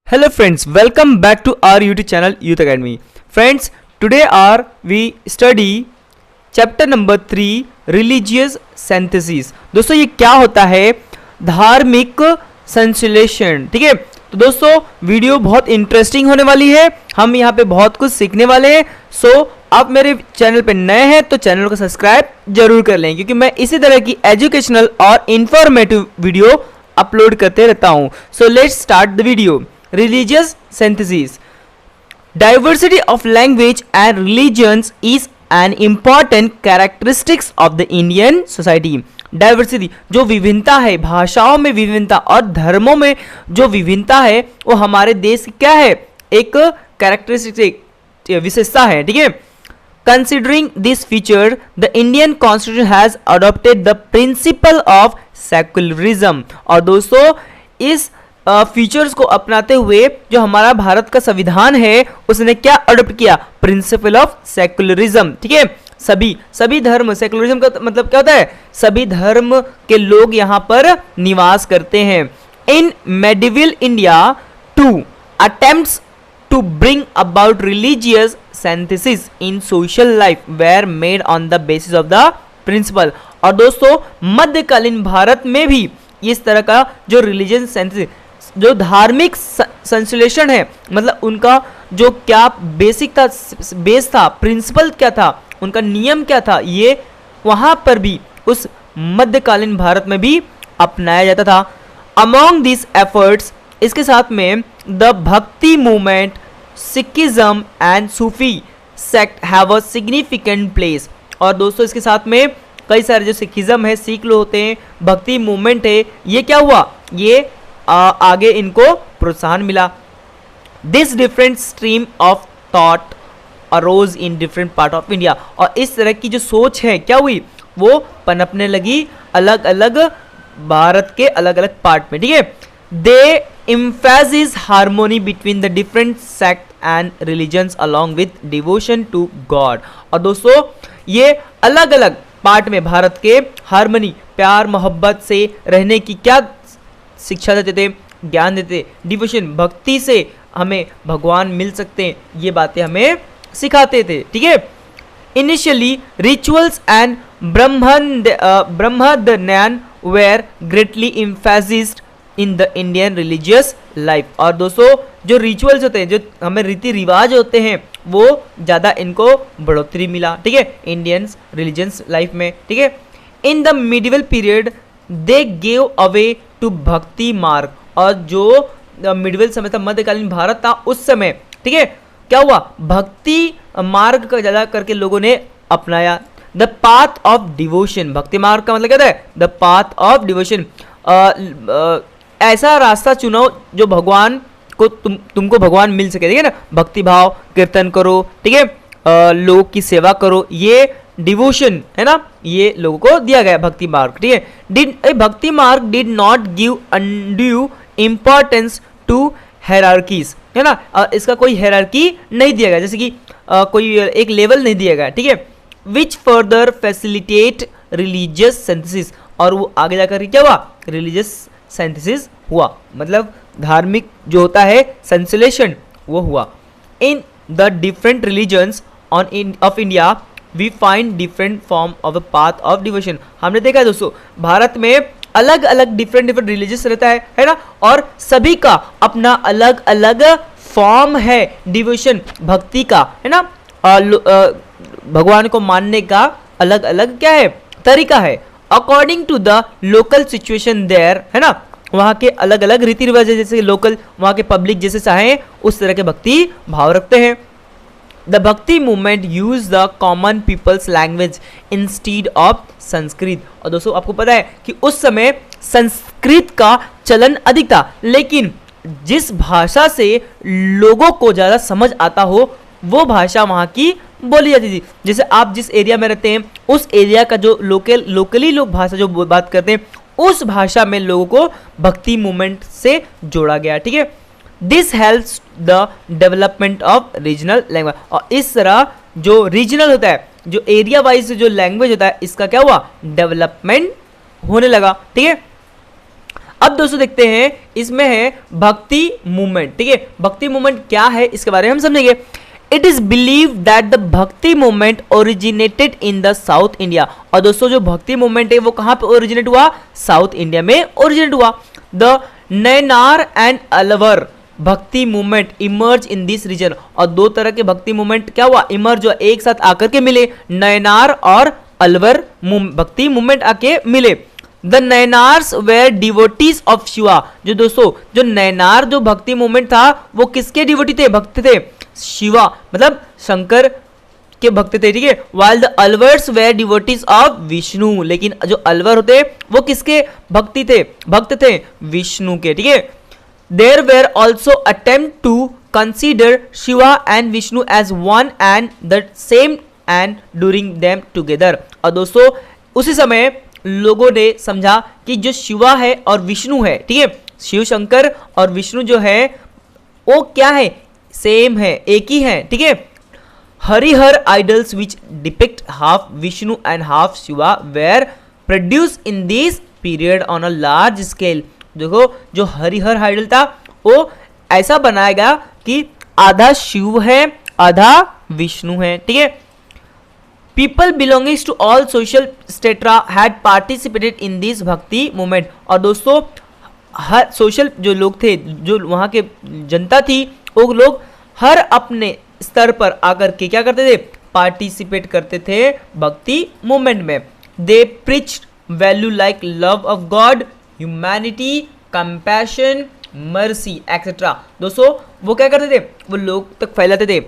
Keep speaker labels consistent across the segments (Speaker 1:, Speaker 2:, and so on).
Speaker 1: Hello friends, welcome back to our YouTube channel Youth Academy. Friends, today we study chapter number 3 religious synthesis. दोस्तों ये क्या होता है? धार्मिक संश्लेषण. ठीक है, तो दोस्तों वीडियो बहुत इंटरेस्टिंग होने वाली है. हम यहाँ पे बहुत कुछ सीखने वाले हैं. सो आप मेरे चैनल पे नए हैं तो चैनल को सब्सक्राइब जरूर कर लें, क्योंकि मैं इसी तरह की एजुकेशनल और इंफॉर्मेटिव वीडियो अपलोड करते रहता हूँ. So let's start the video. Religious synthesis. Diversity of language and religions is an important characteristics of the Indian society. Diversity जो विभिन्नता है, भाषाओं में विभिन्नता और धर्मों में जो विभिन्नता है वो हमारे देश की क्या है? एक कैरेक्टरिस्टिक विशेषता है. ठीक है, Considering this feature, the Indian Constitution has adopted the principle of secularism. और दोस्तों इस फीचर्स को अपनाते हुए जो हमारा भारत का संविधान है उसने क्या अडॉप्ट किया? Principle of secularism. ठीक है, सभी धर्म, सेकुलरिज्म का मतलब क्या होता है? सभी धर्म के लोग यहाँ पर निवास करते हैं. In medieval India two attempts to bring about religious synthesis in social life were made on the basis of the principle. और दोस्तों मध्यकालीन भारत में भी इस तरह का जो रिलीजियस सिंथेसिस, जो धार्मिक संश्लेषण है, मतलब उनका जो क्या बेसिक था, बेस था, प्रिंसिपल क्या था, उनका नियम क्या था, ये वहां पर भी उस मध्यकालीन भारत में भी अपनाया जाता था. अमॉन्ग दिस एफर्ट्स, इसके साथ में the bhakti movement, Sikhism and Sufi sect have a significant place. और दोस्तों इसके साथ में कई सारे जो सिखिज्म है, सिख लोग होते हैं, भक्ति मूवमेंट है, ये क्या हुआ? ये आगे इनको प्रोत्साहन मिला. This different stream of thought arose in different part of India. और इस तरह की जो सोच है क्या हुई? वो पनपने लगी अलग अलग भारत के अलग अलग पार्ट में. ठीक है, they emphasis harmony between the different sect and religions along with devotion to God. और दोस्तों ये अलग अलग पार्ट में भारत के हार्मनी, प्यार मोहब्बत से रहने की क्या शिक्षा देते थे, ज्ञान देते. डिवोशन, भक्ति से हमें भगवान मिल सकते हैं, ये बातें हमें सिखाते थे. ठीक है, initially rituals and brahmagyan were greatly emphasised in the Indian religious life. और दोस्तों जो रिचुअल्स होते हैं, जो हमें रीति रिवाज होते हैं, वो ज़्यादा इनको बढ़ोतरी मिला. ठीक है, इंडियंस रिलीजियस लाइफ में. ठीक है, in the medieval period they gave away to bhakti marg. और जो मिडिवल समय था, मध्यकालीन भारत था उस समय, ठीक है, क्या हुआ? भक्ति मार्ग का ज़्यादा करके लोगों ने अपनाया. द पाथ ऑफ डिवोशन, भक्ति मार्ग का मतलब क्या है? The path of devotion. ऐसा रास्ता चुनो जो भगवान को तुमको भगवान मिल सके. ठीक है ना, भक्ति भाव, कीर्तन करो, ठीक है, लोग की सेवा करो, ये डिवोशन है ना, ये लोगों को दिया गया भक्ति मार्ग. ठीक है, bhakti marg did not give undue importance to hierarchies, है ना. इसका कोई हेरार्की नहीं दिया गया, जैसे कि कोई एक लेवल नहीं दिया गया. ठीक है, which further facilitate religious synthesis. और वो आगे जाकर क्या हुआ? रिलीजियस सिंथेसिस हुआ, मतलब धार्मिक जो होता है संश्लेषण वो हुआ. In the different religions of India we find different form of a path of devotion. हमने देखा है दोस्तों भारत में अलग अलग डिफरेंट रिलीजियस रहता है ना, और सभी का अपना अलग अलग फॉर्म है डिवोशन, भक्ति का, है ना. भगवान को मानने का अलग अलग क्या है? तरीका है. According to the local situation there, है ना, वहाँ के अलग अलग रीति रिवाज है, जैसे लोकल वहाँ के पब्लिक जैसे चाहे उस तरह के भक्ति भाव रखते हैं. The Bhakti movement used the common people's language instead of Sanskrit. और दोस्तों आपको पता है कि उस समय संस्कृत का चलन अधिक था, लेकिन जिस भाषा से लोगों को ज़्यादा समझ आता हो वो भाषा वहाँ की बोली जाती थी. जैसे आप जिस एरिया में रहते हैं उस एरिया का जो लोकली लोग भाषा जो बात करते हैं, उस भाषा में लोगों को भक्ति मूवमेंट से जोड़ा गया. ठीक है, this helps the development of regional language. और इस तरह जो रीजनल होता है, जो एरिया वाइज जो लैंग्वेज होता है, इसका क्या हुआ? डेवलपमेंट होने लगा. ठीक है, अब दोस्तों देखते हैं इसमें है भक्ति मूवमेंट, ठीक है। भक्ति मूवमेंट क्या है इसके बारे में हम समझेंगे। It is believe that the bhakti movement originated in the south India. और दोस्तों जो भक्ति मूवमेंट है वो कहां पे ओरिजिनेट हुआ? साउथ इंडिया में ओरिजिनेट हुआ। The Nayanar and Alvar bhakti movement emerge in this region. और दो तरह के भक्ति मूवमेंट क्या हुआ? इमर्ज, एक साथ आकर के मिले, नैनार और अलवर भक्ति मूवमेंट आके मिले। The Nayanars were devotees of Shiva. जो दोस्तों जो नैनार जो भक्ति मूवमेंट था वो किसके डिवोटी थे? भक्त थे शिवा, मतलब शंकर के भक्त थे, ठीक है। While the Alvars were devotees of Vishnu. लेकिन जो अलवर होते वो किसके भक्ति थे? भक्त थे विष्णु के, ठीक है। There were also attempt to consider Shiva and Vishnu as one and the same and during them together। और दोस्तों उसी समय लोगों ने समझा कि जो शिवा है और विष्णु है, ठीक है, शिव शंकर और विष्णु जो है वो क्या है? सेम है, एक ही है, ठीक है। Harihar idols which depict half Vishnu and half Shiva were produce in this period on a large scale. देखो जो हरिहर आइडल था वो ऐसा बनाया गया कि आधा शिव है आधा विष्णु है, ठीक है। People belongings to all social strata had participated in this bhakti movement. और दोस्तों हर सोशल जो लोग थे, जो वहाँ के जनता थी, वो लोग हर अपने स्तर पर आकर के क्या करते थे? पार्टिसिपेट करते थे भक्ति मूवमेंट में। They preached value like love of God, humanity, compassion, mercy etcetera. दोस्तों वो क्या करते थे? वो लोग तक फैलाते थे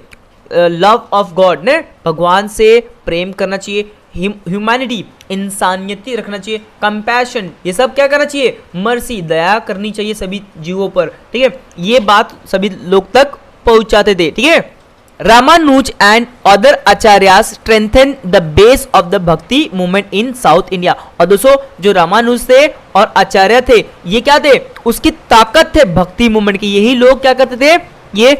Speaker 1: लव ऑफ गॉड ने, भगवान से प्रेम करना चाहिए, ह्यूमैनिटी इंसानियत रखना चाहिए, कंपैशन ये सब क्या करना चाहिए? मर्सी दया करनी चाहिए सभी जीवों पर, ठीक है। ये बात सभी लोग तक पहुंचाते थे, ठीक है। Ramanuja and other acharya strengthen the base of the bhakti movement in south India. और दोस्तों जो रामानुज थे और आचार्य थे ये क्या थे? उसकी ताकत थे भक्ति मूवमेंट की। यही लोग क्या करते थे? ये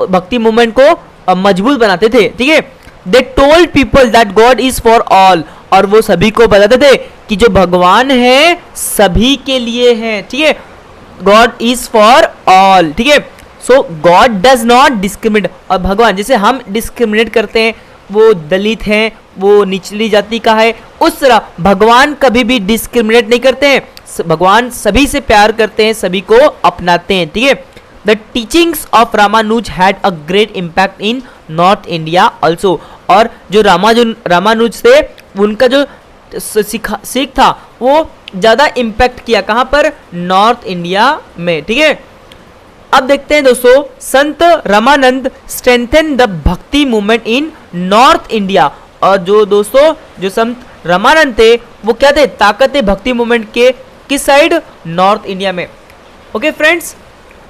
Speaker 1: भक्ति मूवमेंट को मजबूत बनाते थे, ठीक है। They told people that God is for all. और वो सभी को बताते थे कि जो भगवान है सभी के लिए है, ठीक है। गॉड इज फॉर ऑल, ठीक है। सो गॉड डज नॉट डिस्क्रिमिनेट। और भगवान जैसे हम डिस्क्रिमिनेट करते हैं, वो दलित हैं, वो निचली जाति का है, उस तरह भगवान कभी भी डिस्क्रिमिनेट नहीं करते हैं। भगवान सभी से प्यार करते हैं, सभी को अपनाते हैं, ठीक है। The teachings of Ramanuja had a great impact in north India also. और जो रामानुज थे उनका जो सीख था वो ज़्यादा इम्पैक्ट किया कहाँ पर? नॉर्थ इंडिया में, ठीक है। अब देखते हैं दोस्तों संत Ramanand strengthen the bhakti movement in north India. और जो दोस्तों जो संत रामानंद थे वो क्या थे? ताकत थे भक्ति मूवमेंट के किस साइड? नॉर्थ इंडिया में। ओके फ्रेंड्स,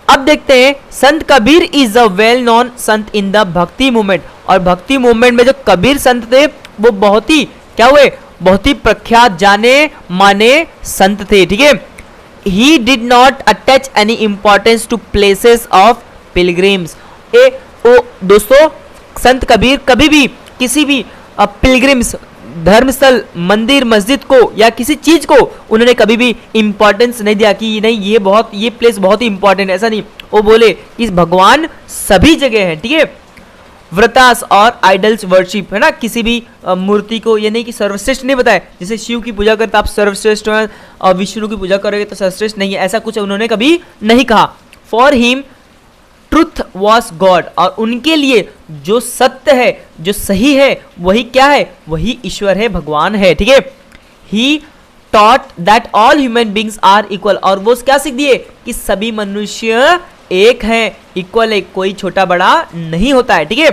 Speaker 1: अब देखते हैं संत Kabir is a well known Sant in the bhakti movement. और भक्ति मूवमेंट में जो कबीर संत थे वो बहुत ही क्या हुए? बहुत ही प्रख्यात जाने माने संत थे, ठीक है। He did not attach any importance to places of pilgrims। दोस्तों संत कबीर कभी भी किसी भी पिलग्रिम्स धर्मस्थल, मंदिर, मस्जिद को या किसी चीज को उन्होंने कभी भी इंपॉर्टेंस नहीं दिया कि नहीं ये प्लेस बहुत ही इंपॉर्टेंट है, ऐसा नहीं। वो बोले कि भगवान सभी जगह है, ठीक है। व्रतास और आइडल्स वर्शिप है ना, किसी भी मूर्ति को ये नहीं कि सर्वश्रेष्ठ नहीं बताया। जैसे शिव की पूजा करते आप सर्वश्रेष्ठ हैं और विष्णु की पूजा करोगे तो सर्वश्रेष्ठ नहीं है, ऐसा कुछ उन्होंने कभी नहीं कहा। For him truth was God. और उनके लिए जो सत्य है, जो सही है, वही क्या है? वही ईश्वर है, भगवान है, ठीक है। He taught that all human beings are equal. और वो क्या सीख दिए कि सभी मनुष्य एक है, इक्वल है, कोई छोटा बड़ा नहीं होता है, ठीक है।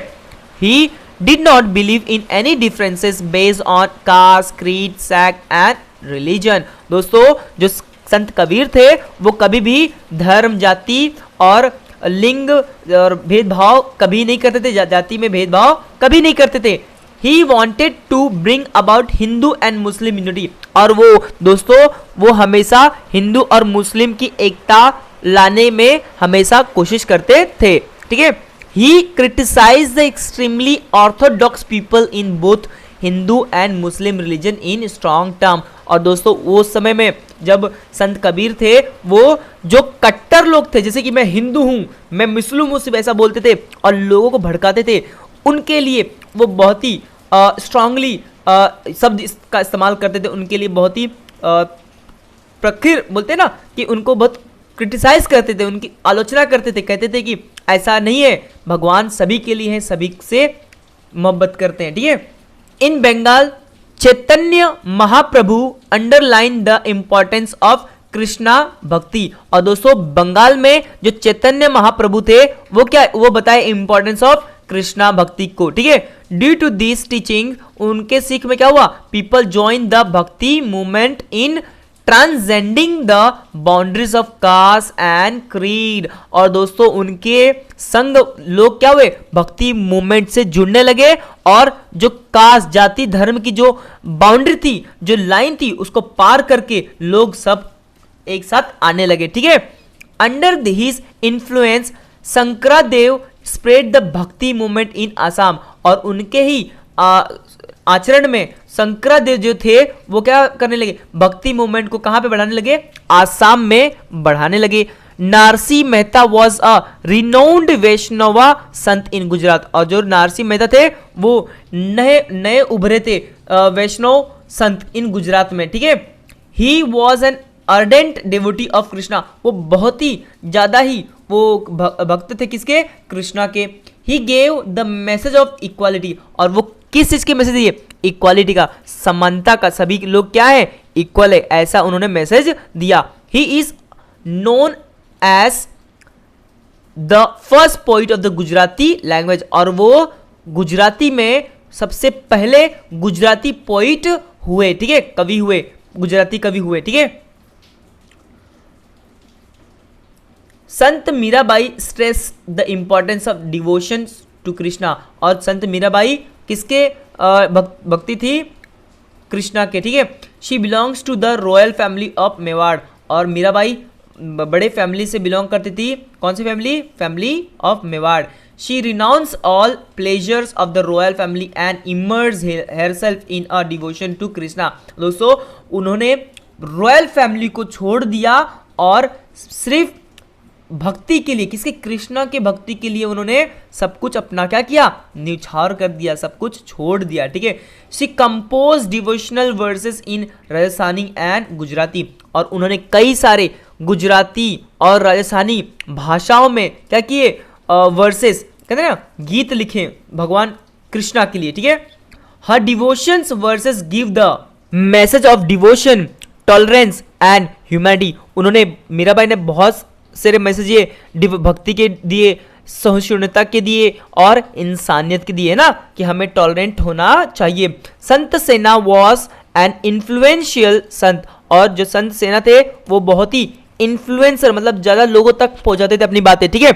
Speaker 1: He did not believe in any differences based on caste, creed, sect and religion. दोस्तों जो संत कबीर थे वो कभी भी धर्म, जाति और लिंग और भेदभाव कभी नहीं करते थे, जाति में भेदभाव कभी नहीं करते थे। He wanted to bring about Hindu and Muslim unity. और वो दोस्तों वो हमेशा हिंदू और मुस्लिम की एकता लाने में हमेशा कोशिश करते थे, ठीक है। He criticized the extremely orthodox people in both Hindu and Muslim religion in strong term. और दोस्तों वो समय में जब संत कबीर थे, वो जो कट्टर लोग थे, जैसे कि मैं हिंदू हूँ, मैं मुस्लिम हूँ, सिर्फ ऐसा बोलते थे और लोगों को भड़काते थे, उनके लिए वो बहुत ही स्ट्रांगली शब्द का इस्तेमाल करते थे, उनके लिए बहुत ही प्रखर बोलते ना कि उनको बहुत क्रिटिसाइज करते थे, उनकी आलोचना करते थे, कहते थे कि ऐसा नहीं है, भगवान सभी के लिए है, सभी से मोहब्बत करते हैं। ठीक है। In Bengal Chaitanya Mahaprabhu underline the importance of Krishna bhakti. और दोस्तों बंगाल में जो चैतन्य महाप्रभु थे वो क्या, वो बताए इंपॉर्टेंस ऑफ कृष्णा भक्ति को। ठीक है। ड्यू टू दिस टीचिंग, उनके सीख में क्या हुआ, people join the bhakti movement in transcending the boundaries of caste and creed. और दोस्तों उनके संग लोग क्या हुए, भक्ति मूवमेंट से जुड़ने लगे और जो कास्ट जाति धर्म की जो बाउंड्री थी, जो लाइन थी, उसको पार करके लोग सब एक साथ आने लगे। ठीक है। Under his influence Shankaradev spread the bhakti movement in Assam. और उनके ही आचरण में शंकरादेव जो थे वो क्या करने लगे, भक्ति मूवमेंट को कहां पे बढ़ाने लगे, आसाम में बढ़ाने लगे। Narsi Mehta was a renowned Vaishnava sant in Gujarat. और जो नारसी मेहता थे वो नए उभरे थे वैष्णव संत इन गुजरात में। ठीक है। He was an ardent devotee of Krishna. वो बहुत ही ज्यादा ही वो भक्त थे किसके, कृष्णा के। He gave the message of equality. और वो किस चीज के मैसेज दिए, इक्वालिटी का, समानता का, सभी लोग क्या है, इक्वल है, ऐसा उन्होंने मैसेज दिया। He is known as the first poet of the Gujarati language. और वो गुजराती में सबसे पहले गुजराती पोइट हुए। ठीक है, कवि हुए, गुजराती कवि हुए। ठीक है। Sant Mirabai stress the importance of devotion to Krishna. और संत मीराबाई किसके भक्ति थी, कृष्णा के। ठीक है। She belongs to the royal family of Mewar. और मीराबाई बड़े फैमिली से बिलोंग करती थी, कौन सी family, family of Mewar. She renounce all pleasures of the royal family and immerse herself in a devotion to Krishna. दोस्तों उन्होंने रॉयल फैमिली को छोड़ दिया और सिर्फ भक्ति के लिए, किसके, कृष्णा के भक्ति के लिए उन्होंने सब कुछ अपना क्या किया, न्यौछावर कर दिया, सब कुछ छोड़ दिया। ठीक है। She compose devotional versus in Rajasthani and Gujarati. और उन्होंने कई सारे गुजराती और राजस्थानी भाषाओं में क्या किए, वर्सेस कहते हैं ना, गीत लिखे भगवान कृष्णा के लिए। ठीक है। Her devotions verses give the message of devotion, tolerance and humanity. उन्होंने, मीराबाई ने बहुत सारे मैसेज ये भक्ति के दिए, सहिष्णुता के दिए और इंसानियत के दिए ना, कि हमें टॉलरेंट होना चाहिए। संत सेना वॉज एन इन्फ्लुएंशियल संत। और जो संत सेना थे वो बहुत ही इन्फ्लुएंसर, मतलब ज्यादा लोगों तक पहुंचाते थे अपनी बातें। ठीक है।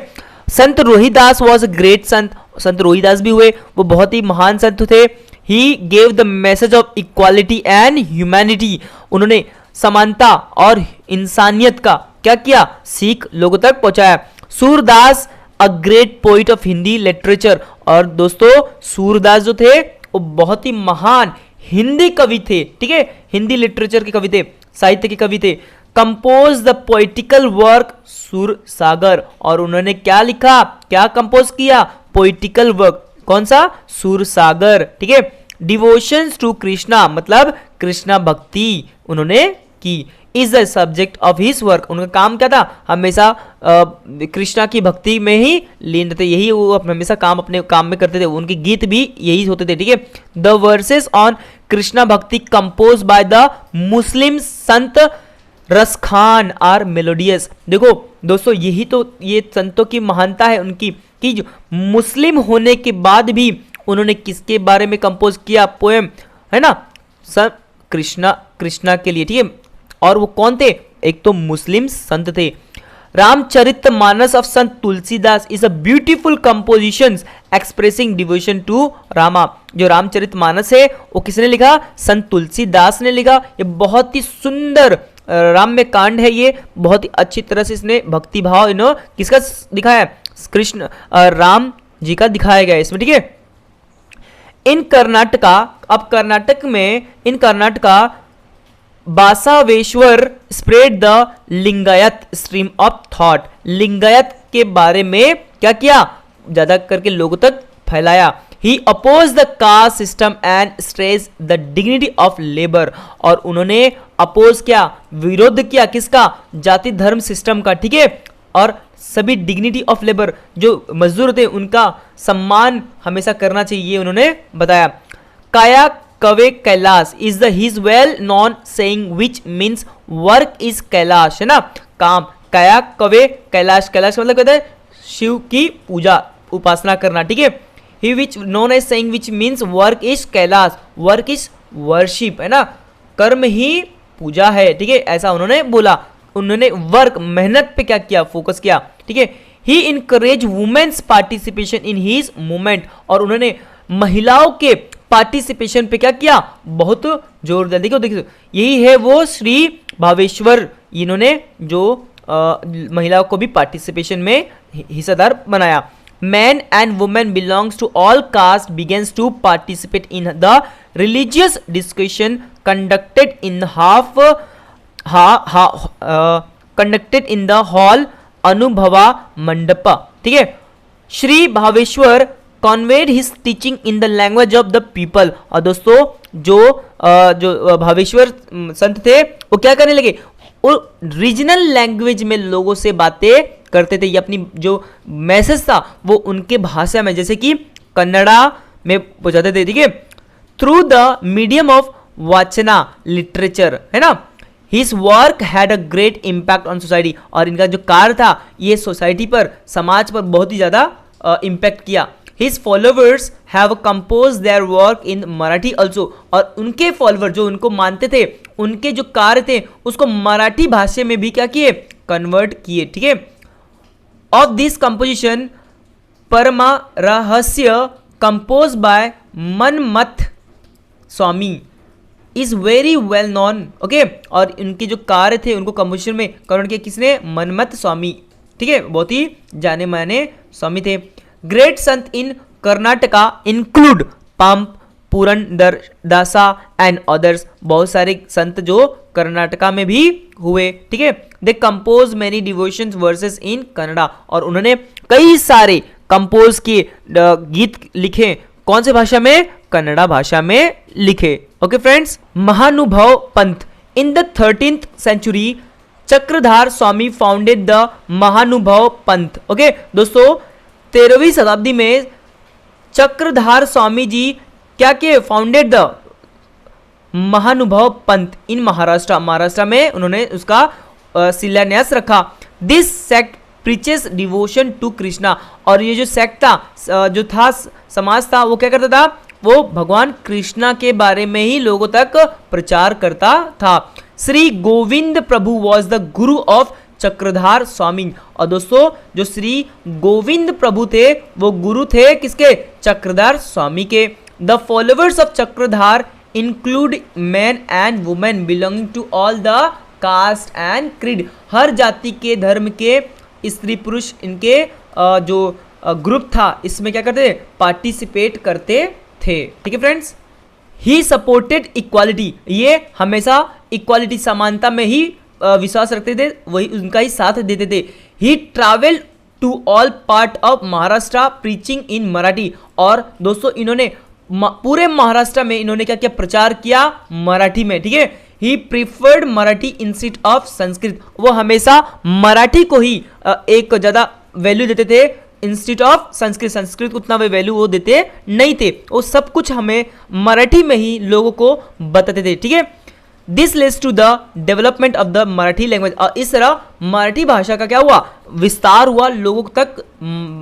Speaker 1: संत रोहिदास वॉज अ ग्रेट संत। संत रोहिदास भी हुए, वो बहुत ही महान संत थे। He gave the message of equality and humanity. उन्होंने समानता और इंसानियत का क्या किया, सीख लोगों तक पहुंचाया। Surdas a great poet of Hindi literature. और दोस्तों सूरदास जो थे वो बहुत ही महान हिंदी कवि थे। ठीक है, हिंदी लिटरेचर के कवि थे, साहित्य के कवि थे। कंपोज द पोइटिकल वर्क सुर सागर। और उन्होंने क्या लिखा, क्या कंपोज किया, पोइटिकल वर्क, कौन सा, सुर सागर। ठीक है। डिवोशंस टू कृष्णा, मतलब कृष्णा भक्ति उन्होंने की। Is the subject of his work. उनका काम क्या था, हमेशा कृष्णा की भक्ति में ही लीन रहते, यही वो हमेशा काम अपने काम में करते थे। उनके गीत भी यही होते थे। ठीक है। द वर्सेस ऑन कृष्णा भक्ति compose by the Muslim Sant Raskhan are melodious. देखो दोस्तों यही तो ये संतों की महानता है उनकी, कि जो मुस्लिम होने के बाद भी उन्होंने किसके बारे में कंपोज किया, पोएम, है ना, सब कृष्णा के लिए। ठीक है। और वो कौन थे, एक तो मुस्लिम संत थे। Ramcharitmanas of Sant Tulsidas is a beautiful composition expressing devotion to Rama. जो रामचरितमानस है वो किसने लिखा, संत तुलसीदास ने लिखा। ये बहुत ही सुंदर राम्य कांड है, ये बहुत ही अच्छी तरह से इसने भक्ति भाव किसका दिखाया है, कृष्ण राम जी का दिखाया गया है इसमें। ठीक है। इन कर्नाटका, अब कर्नाटक में, in Karnataka Basaveshwara spread the Lingayat stream of thought, Lingayat के बारे में क्या किया, ज्यादा करके लोगों तक फैलाया। He oppose the caste system and stress the dignity of labour, और उन्होंने अपोज किया, विरोध किया किसका, जाति धर्म सिस्टम का, ठीक है, और सभी डिग्निटी ऑफ लेबर, जो मजदूर थे उनका सम्मान हमेशा करना चाहिए, उन्होंने बताया। काया कवे Kailash is the his well known saying which means work is Kailash, है ना, काम, काया कवे कैलाश, कैलाश मतलब कहते हैं शिव की पूजा उपासना करना, ठीक है। He which known as saying which means work is Kailash, work is worship, है ना, कर्म ही पूजा है, ठीक है, ऐसा उन्होंने बोला। उन्होंने वर्क, मेहनत पे क्या किया, फोकस किया, ठीक है। He encourage women's participation in his movement, और उन्होंने महिलाओं के पार्टिसिपेशन पे क्या किया, बहुत जोर दिया। देखो यही है वो श्री भावेश्वर, इन्होंने जो महिलाओं को भी पार्टिसिपेशन में हिस्सेदार बनाया। Man and women belongs to all caste begins to participate in the religious discussion conducted in conducted in the hall Anubhava Mantapa, ठीक है। Shri Basaveshwara conveyed his teaching in the language of the people, और दोस्तों जो भावेश्वर संत थे वो क्या करने लगे, वो रीजनल लैंग्वेज में लोगों से बातें करते थे। ये अपनी जो मैसेज था वो उनके भाषा में, जैसे कि कन्नड़ा में पहुंचाते थे, ठीक है, थ्रू द मीडियम ऑफ वाचना लिटरेचर, है ना। His work had a great impact on society, और इनका जो कार्य था ये सोसाइटी पर, समाज पर बहुत ही ज्यादा इम्पैक्ट किया। His followers have composed their work in Marathi also, और उनके फॉलोवर जो उनको मानते थे, उनके जो कार्य थे उसको मराठी भाषा में भी क्या किए, कन्वर्ट किए, ठीक है। ऑफ दिस कंपोजिशन परमा रहस्य compose bye Manmath Swami is very well non, okay, और इनके जो कार्य थे उनको कंपोजिशन में कन्वर्ट किया किसने, मनमथ स्वामी, ठीक है, बहुत ही जाने माने स्वामी थे। ग्रेट संत इन कर्नाटका इंक्लूड पंप पुरंदर दासा एंड अदर्स, बहुत सारे संत जो कर्नाटका में भी हुए, ठीक है। दे कंपोज मेनी डिवोशन वर्सेस इन कन्नड़ा, और उन्होंने कई सारे कंपोज किए, गीत लिखे, कौन से भाषा में, कन्नड़ा भाषा में लिखे, okay friends. Mahanubhav Panth in the 13th century Chakradhar Swami founded the Mahanubhav Panth, okay दोस्तों 13वीं शताब्दी में चक्रधार स्वामी जी क्या किए, फाउंडेड द महानुभव पंथ इन महाराष्ट्र, महाराष्ट्र में उन्होंने उसका शिलान्यास रखा। This sect preaches devotion to Krishna, और ये जो सेक्ट था, जो था समाज था, वो क्या करता था, वो भगवान कृष्णा के बारे में ही लोगों तक प्रचार करता था। श्री गोविंद प्रभु was the Guru of Chakradhar स्वामी, और दोस्तों जो श्री गोविंद प्रभु थे वो गुरु थे किसके, चक्रधार स्वामी के। The followers of Chakradhar include man and women belonging to all the caste and creed, हर जाति के, धर्म के, स्त्री पुरुष, इनके जो ग्रुप था इसमें क्या करते थे, पार्टिसिपेट करते थे, ठीक है फ्रेंड्स। ही सपोर्टेड इक्वालिटी, ये हमेशा इक्वालिटी, समानता में ही विश्वास रखते थे, वही उनका ही साथ देते थे। He travel to all part of Maharashtra preaching in Marathi, और दोस्तों इन्होंने पूरे महाराष्ट्र में इन्होंने क्या किया, प्रचार किया मराठी में, ठीक है। He preferred Marathi institute of Sanskrit, वो हमेशा मराठी को ही एक ज्यादा वैल्यू देते थे, इंस्टीट्यूट ऑफ संस्कृत, संस्कृत को उतना वैल्यू वो देते नहीं थे, वो सब कुछ हमें मराठी में ही लोगों को बताते थे, ठीक है। This leads to the development of the Marathi language, और इस तरह मराठी भाषा का क्या हुआ, विस्तार हुआ, लोगों तक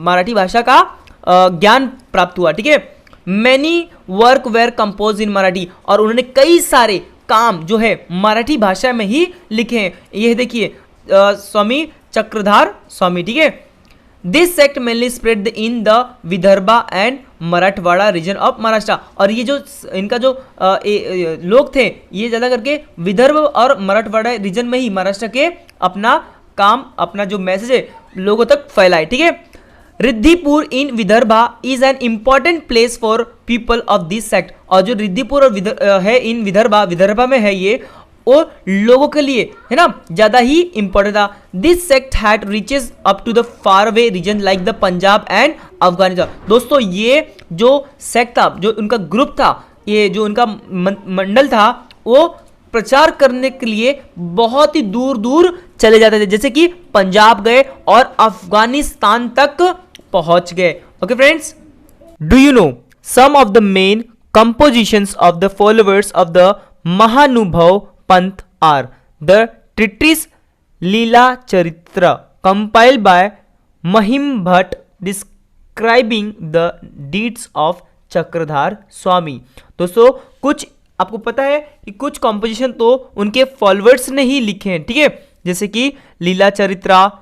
Speaker 1: मराठी भाषा का ज्ञान प्राप्त हुआ, ठीक है। Many work were compose in Marathi, और उन्होंने कई सारे काम जो है मराठी भाषा में ही लिखे हैं, ये देखिए स्वामी चक्रधार स्वामी, ठीक है। This sect mainly spread in the Vidarbha and Marathwada region of Maharashtra, और ये जो इनका जो लोग थे ये ज़्यादा करके विदर्भ और मराठवाड़ा रीजन में ही महाराष्ट्र के अपना काम, अपना जो मैसेज है लोगों तक फैलाए, ठीक है। Riddhipur in Vidarbha is an important place for people of this sect. और जो रिद्धिपुर और है इन विदर्भा में है ये, और लोगों के लिए है ना ज्यादा ही इंपॉर्टेंट था। This sect had reaches up to the far away region like the Punjab and Afghanistan. दोस्तों ये जो सेक्ट था, जो उनका ग्रुप था, ये जो उनका मंडल था, वो प्रचार करने के लिए बहुत ही दूर दूर चले जाते थे, जैसे कि पंजाब गए और अफगानिस्तान तक पहुंच गए। Okay friends, do you know some of the main compositions of the followers of the Mahanubhav Panth are the treatise Lila Charitra compiled by Mahim Bhatt describing the deeds of Chakradhar Swami. दोस्तों कुछ आपको पता है कि कुछ कॉम्पोजिशन तो उनके फॉलोअर्स ने ही लिखे हैं, ठीक है, जैसे कि लीला चरित्रा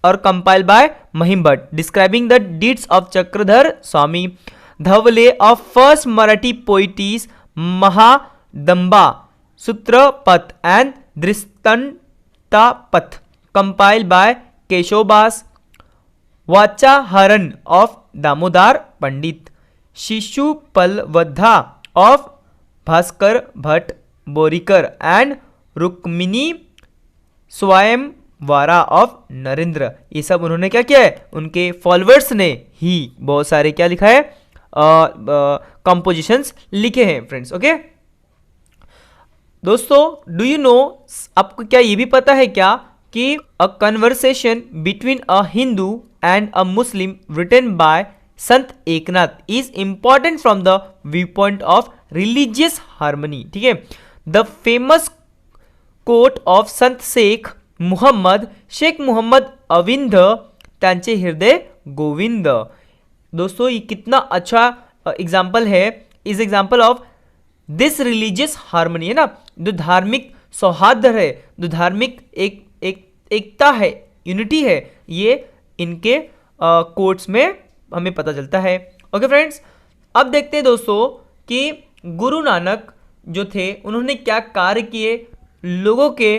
Speaker 1: और compile by Mahim Bhatt describing the deeds of Chakradhar Swami. Dhavale of first Marathi poetess Mahadamba Sutrapath and Drishtantapath compile by Keshavdas. Vachaharan of Damodar Pandit. Shishupalvadha of Bhaskar Bhatt Borikar and Rukmini Swayamvara of Narendra. ये सब उन्होंने क्या किया है, उनके फॉलोअर्स ने ही बहुत सारे क्या लिखा है, कंपोजिशंस लिखे हैं फ्रेंड्स। ओके दोस्तों, डू यू नो, आपको क्या ये भी पता है क्या कि a conversation between a Hindu and a Muslim written by Sant Eknath is important from the view point of religious harmony. ठीक है, द फेमस कोट ऑफ संत शेख मुहम्मद अविंद त्यांचे हृदय गोविंद। दोस्तों ये कितना अच्छा एग्जाम्पल है, इस example of this religious harmony है ना, जो धार्मिक सौहार्द है, जो धार्मिक एकता है, यूनिटी है, ये इनके कोट्स में हमें पता चलता है। ओके फ्रेंड्स, अब देखते हैं दोस्तों कि गुरु नानक जो थे उन्होंने क्या कार्य किए लोगों के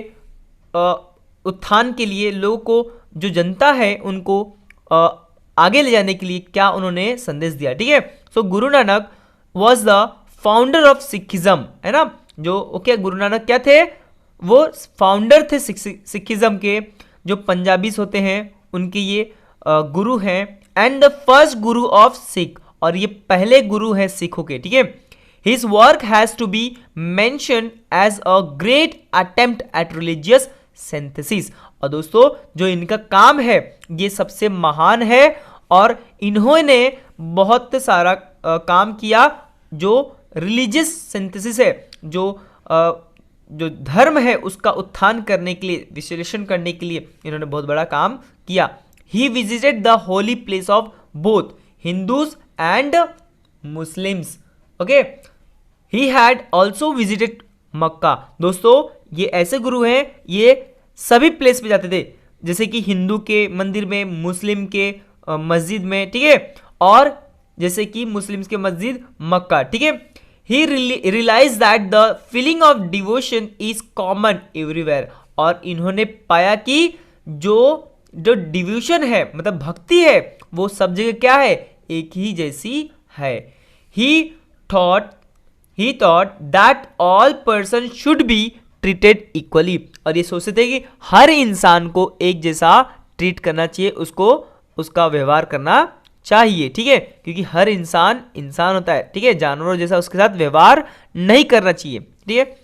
Speaker 1: उत्थान के लिए, लोगों को जो जनता है उनको आगे ले जाने के लिए क्या उन्होंने संदेश दिया। ठीक है, सो गुरु Nanak was the founder of Sikhism, है ना, जो ओके गुरु नानक क्या थे, वो फाउंडर थे सिखिज्म के, जो पंजाबीज होते हैं उनके ये गुरु हैं, and the first guru of Sikh, और ये पहले गुरु हैं सिखों के। ठीक है, his work has to be mentioned as a great attempt at religious synthesis. और दोस्तों जो इनका काम है ये सबसे महान है, और इन्होंने बहुत सारा काम किया जो रिलीजियस सिंथेसिस है, जो धर्म है उसका उत्थान करने के लिए, विश्लेषण करने के लिए इन्होंने बहुत बड़ा काम किया। He visited the holy place of both Hindus and Muslims. Okay, he had also visited Mecca. दोस्तों ये ऐसे गुरु हैं, ये सभी प्लेस पे जाते थे, जैसे कि हिंदू के मंदिर में, मुस्लिम के मस्जिद में, ठीक है, और जैसे कि मुस्लिम्स के मस्जिद मक्का। ठीक है, he realise that the feeling of devotion is common everywhere, और इन्होंने पाया कि जो डिवोशन है, मतलब भक्ति है, वो सब जगह क्या है, एक ही जैसी है। ही thought that all person should be treated equally, और ये सोचते थे कि हर इंसान को एक जैसा ट्रीट करना चाहिए, उसको उसका व्यवहार करना चाहिए। ठीक है, क्योंकि हर इंसान होता है, ठीक है, जानवरों जैसा उसके साथ व्यवहार नहीं करना चाहिए। ठीक है,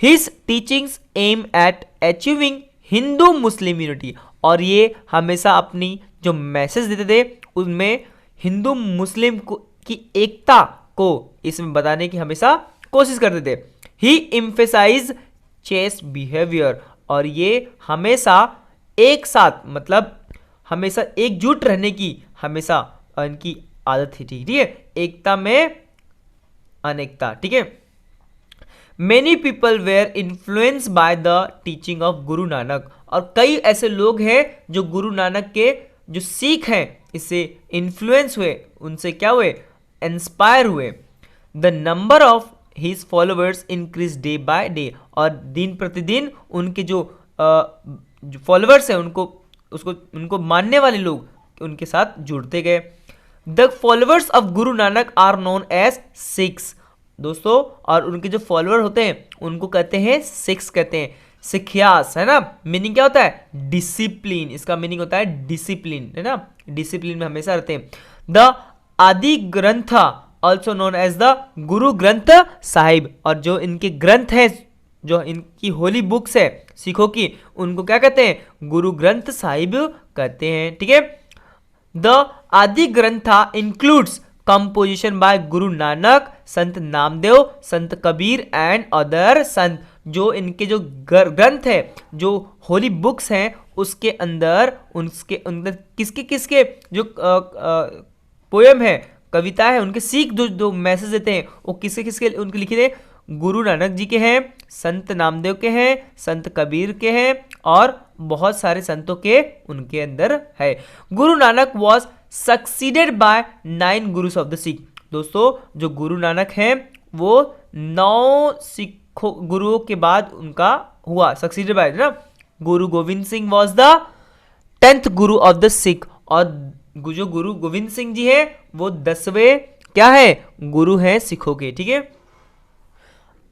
Speaker 1: his teachings aim at achieving Hindu Muslim unity, और ये हमेशा अपनी जो मैसेज देते थे उनमें हिंदू मुस्लिम की एकता को इसमें बताने की हमेशा कोशिश करते थे। ही एम्फेसाइज चेस्ट बिहेवियर, और ये हमेशा एक साथ, मतलब हमेशा एकजुट रहने की हमेशा इनकी आदत थी। ठीक है, एकता में अनेकता। ठीक है, many people were influence by the teaching of Guru Nanak, और कई ऐसे लोग हैं जो गुरु नानक के जो सीख हैं इससे इन्फ्लुएंस हुए, उनसे क्या हुए, इंस्पायर हुए। The number of his followers increase day by day, और दिन प्रतिदिन उनके जो फॉलोअर्स हैं, उनको मानने वाले लोग उनके साथ जुड़ते गए। The followers of Guru Nanak are known as Sikhs. दोस्तों, और उनके जो फॉलोअर होते हैं उनको कहते हैं सिक्स, कहते हैं सिखियास, है ना। मीनिंग क्या होता है? डिसिप्लिन। इसका मीनिंग होता है डिसिप्लिन, है ना। डिसिप्लिन में हमेशा रहते हैं। द आदि ग्रंथ also known as the Guru Granth Sahib. और जो इनके ग्रंथ हैं, जो इनकी होली बुक्स है सिखों की, उनको क्या कहते हैं? गुरु ग्रंथ साहिब कहते हैं, ठीक है। द आदि Grantha includes composition bye Guru Nanak, Sant Namdev, Sant Kabir and other संत। जो इनके जो ग्रंथ है, जो होली बुक्स हैं, उसके अंदर उसके अंदर किसके किसके जो पोयम है, कविता है, उनके सीख जो मैसेज देते हैं, वो किसके किसके उनके लिखे थे? गुरु नानक जी के हैं, संत नामदेव के हैं, संत कबीर के हैं, और बहुत सारे संतों के उनके अंदर है। Guru Nanak was succeeded by 9 Gurus of the Sikh. दोस्तों, जो गुरु नानक हैं वो 9 सिखों गुरुओं के बाद उनका हुआ, सक्सीडेड बाय, ना। गुरु Govind Singh was the 10th Guru of the Sikh. और जो गुरु गोविंद सिंह जी है वो 10वें क्या है? गुरु हैं सिखों के, ठीक है।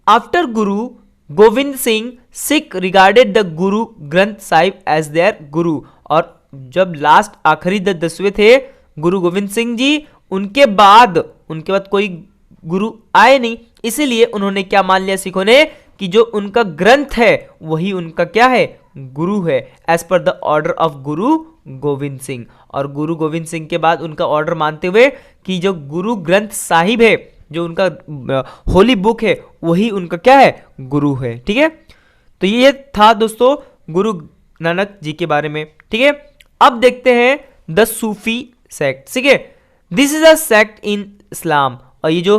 Speaker 1: After Guru Govind Singh, Sikh regarded the Guru Granth Sahib as there गुरु। और जब लास्ट आखिरी 10वें थे गुरु गोविंद सिंह जी, उनके बाद कोई गुरु आए नहीं, इसीलिए उन्होंने क्या मान लिया सिखों ने कि जो उनका ग्रंथ है वही उनका क्या है? गुरु है, as per the order of गुरु गोविंद सिंह। और गुरु गोविंद सिंह के बाद उनका ऑर्डर मानते हुए कि जो गुरु ग्रंथ साहिब है, जो उनका होली बुक है, वही उनका क्या है? गुरु है, ठीक है। तो ये था दोस्तों गुरु नानक जी के बारे में, ठीक है। अब देखते हैं द सूफी सेक्ट, ठीक है। This is a sect in Islam. और ये जो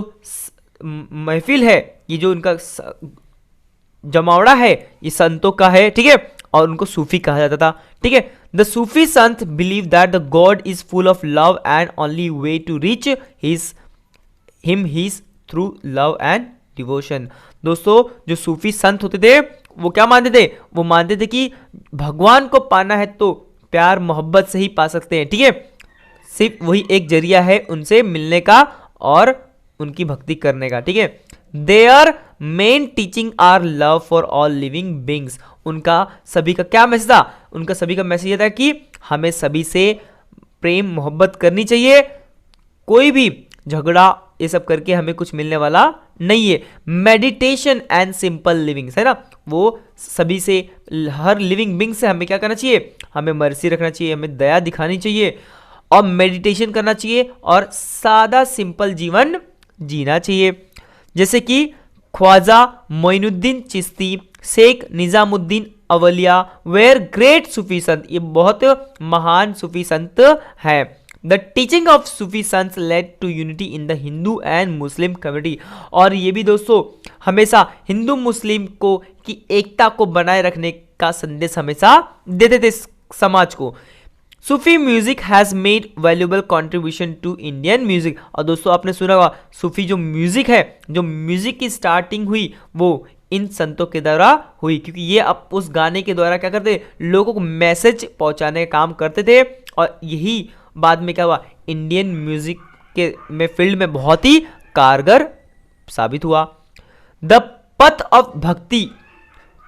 Speaker 1: महफिल है, ये जो उनका जमावड़ा है, ये संतों का है, ठीक है, और उनको सूफी कहा जाता था, ठीक है। The Sufi sant believe that the God is full of love and only way to reach him his through love and devotion. दोस्तों, जो सूफी संत होते थे वो क्या मानते थे? वो मानते थे कि भगवान को पाना है तो प्यार मोहब्बत से ही पा सकते हैं, ठीक है। सिर्फ वही एक जरिया है उनसे मिलने का और उनकी भक्ति करने का, ठीक है। Their main teaching are love for all living beings. उनका सभी का क्या मैसेज था? उनका सभी का मैसेज ये था कि हमें सभी से प्रेम मोहब्बत करनी चाहिए, कोई भी झगड़ा ये सब करके हमें कुछ मिलने वाला नहीं है। मेडिटेशन एंड सिंपल लिविंग, है ना। वो सभी से, हर लिविंग बींग से हमें क्या करना चाहिए? हमें मर्सी रखना चाहिए, हमें दया दिखानी चाहिए, और मेडिटेशन करना चाहिए, और सादा सिंपल जीवन जीना चाहिए। जैसे कि ख्वाजा मोइनुद्दीन चिश्ती, शेख निजामुद्दीन अवलिया वेर ग्रेट सूफी संत। ये बहुत महान सूफी संत हैं। The teaching of Sufi sant led to unity in the Hindu and Muslim community. और ये भी दोस्तों हमेशा हिंदू मुस्लिम को की एकता को बनाए रखने का संदेश हमेशा देते थे समाज को। Sufi music has made valuable contribution to Indian music. और दोस्तों आपने सुना होगा, सूफी जो म्यूजिक है, जो म्यूजिक की स्टार्टिंग हुई वो इन संतों के द्वारा हुई, क्योंकि ये अब उस गाने के द्वारा क्या करते, लोगों को मैसेज पहुंचाने का काम करते थे। और यही बाद में क्या हुआ, इंडियन म्यूजिक के में फील्ड में बहुत ही कारगर साबित हुआ। द पथ ऑफ भक्ति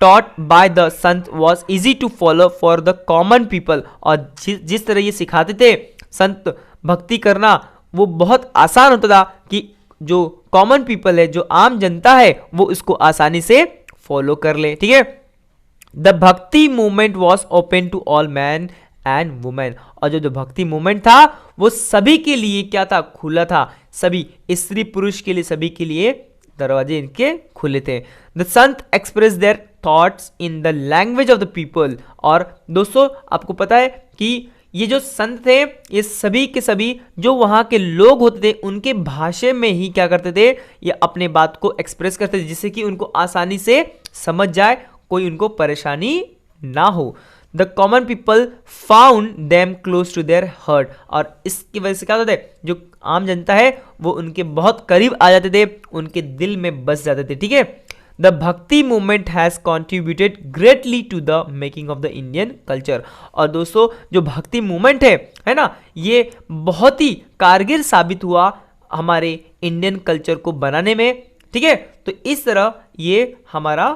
Speaker 1: taught by the sant was easy to follow for the common people। और जिस तरह ये सिखाते थे संत भक्ति करना, वो बहुत आसान होता था कि जो कॉमन पीपल है, जो आम जनता है, वो इसको आसानी से फॉलो कर ले, ठीक है। The bhakti movement was open to all man and women. और जो भक्ति मूवमेंट था वो सभी के लिए क्या था, खुला था। सभी स्त्री पुरुष के लिए, सभी के लिए दरवाजे इनके खुले थे। The Sant express their thoughts in the language of the people. और दोस्तों आपको पता है कि ये जो संत थे, ये सभी के सभी जो वहाँ के लोग होते थे उनके भाषा में ही क्या करते थे, ये अपने बात को एक्सप्रेस करते थे, जिससे कि उनको आसानी से समझ जाए, कोई उनको परेशानी ना हो। The common people found them close to their heart. और इसकी वजह से क्या होता है, जो आम जनता है वो उनके बहुत करीब आ जाते थे, उनके दिल में बस जाते थे, ठीक है। The bhakti movement has contributed greatly to the making of the Indian culture. और दोस्तों जो भक्ति मूवमेंट है ना, ये बहुत ही कारगर साबित हुआ हमारे इंडियन कल्चर को बनाने में। ठीक है, तो इस तरह ये हमारा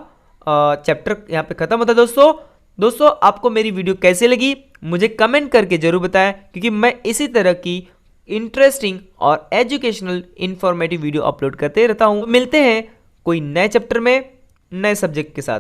Speaker 1: चैप्टर यहाँ पे खत्म होता है। दोस्तों आपको मेरी वीडियो कैसे लगी मुझे कमेंट करके जरूर बताएं, क्योंकि मैं इसी तरह की इंटरेस्टिंग और एजुकेशनल इंफॉर्मेटिव वीडियो अपलोड करते रहता हूँ। मिलते हैं कोई नए चैप्टर में नए सब्जेक्ट के साथ।